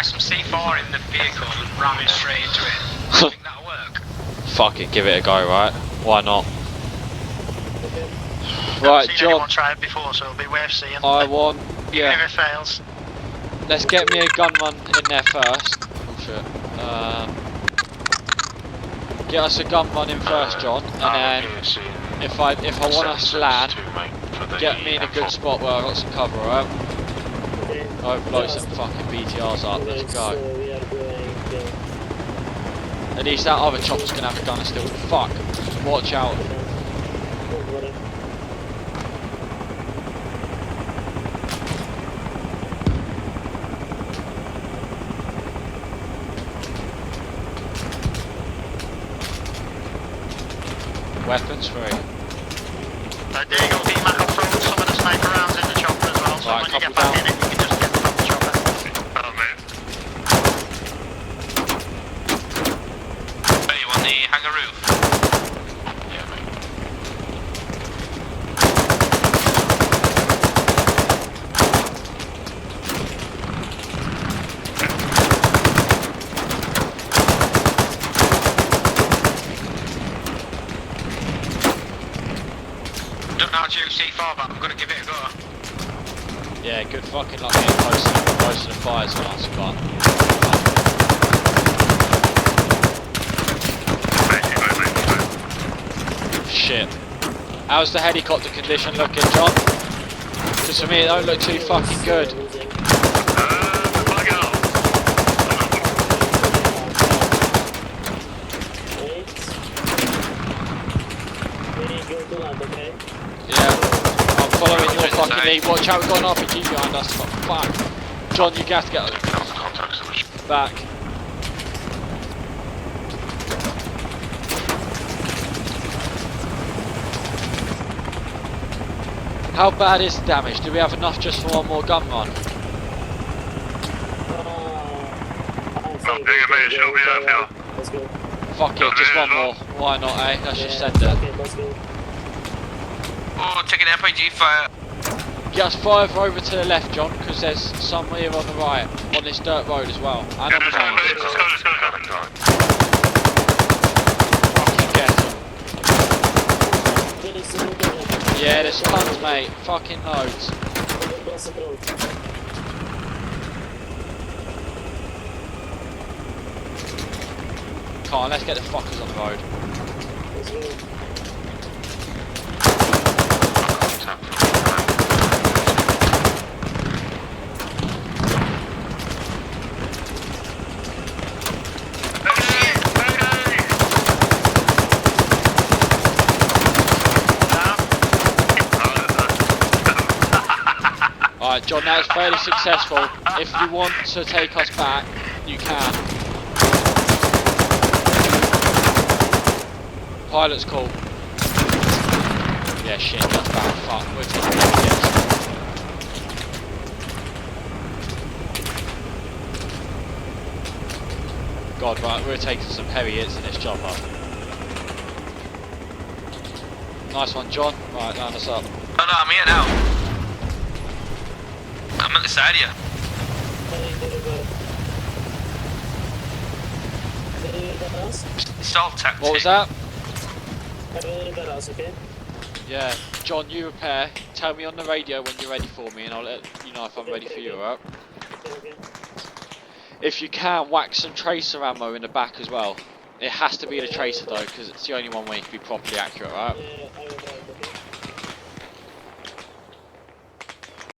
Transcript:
try some C4 in the vehicle and ram it straight into it. I think that'll work. Fuck it, give it a go, right? Why not? Okay. Right, I've seen John. anyone try it before, so it'll be worth seeing. I want, Even if yeah. it fails. Let's get me a gunman in there first. Oh shit. Get us a gunman in first, John, and then if I want us to land, get me in a good spot where I got some cover, alright? Okay. I'll blow some fucking BTRs up. Let's Okay, go. so we are going. At least that other chopper's gonna have a gunner still. Fuck. Watch out. Don't worry. Weapons free. There you go, D-Mac will throw some of the sniper rounds in the chopper as well, so Right, when you get copy back in it, you can just get from the chopper. Oh, mate. Hey, you on the hangar roof? Yeah, mate. Don't know how to use C4, but I'm gonna give it a go. Yeah, good fucking luck getting close to the fires on us, but shit. How's the helicopter condition looking, John? Because for me it don't look too fucking good. Losing. Plug it off. 8. We need to go to land, okay? Yeah. I'm following your Roger, fucking inside. lead. Watch out, we've got an RPG behind us. Fuck. John, you have to get Contact solution. back. How bad is the damage? Do we have enough just for one more gun run? I'm Don't bring a mate, she'll be up here. Let's go. Fuck it, just one more. Why not, eh? Let's just send it. Okay, let's go. Oh, taking RPG fire. Get us further over to the left, John, because there's some here on the right, on this dirt road as well. And on the Let's go, right. mate. Let's go, let's go, let's go. Fucking get 'em. Really soon, go ahead. Yeah, there's tons, mate. Fucking loads. Cross the road. Come on, let's get the fuckers on the road. Let's go. Alright, John, that was fairly successful. If you want to take us back, you can. Pilot's call. Yeah, shit, that's bad. Fuck, we're taking it. God, right, we're taking some heavy hits in this job up. Nice one, John. Right, line us up. Oh no, I'm here now. I'm at the side here. It's all tactic. What was that? Have a little bit else, okay? Yeah, John, you repair. Tell me on the radio when you're ready for me, and I'll let you know if I'm ready for you, alright? Okay. If you can, whack some tracer ammo in the back as well. It has to be the tracer though, because it's the only one where you can be properly accurate, right? Yeah, I will try it, okay?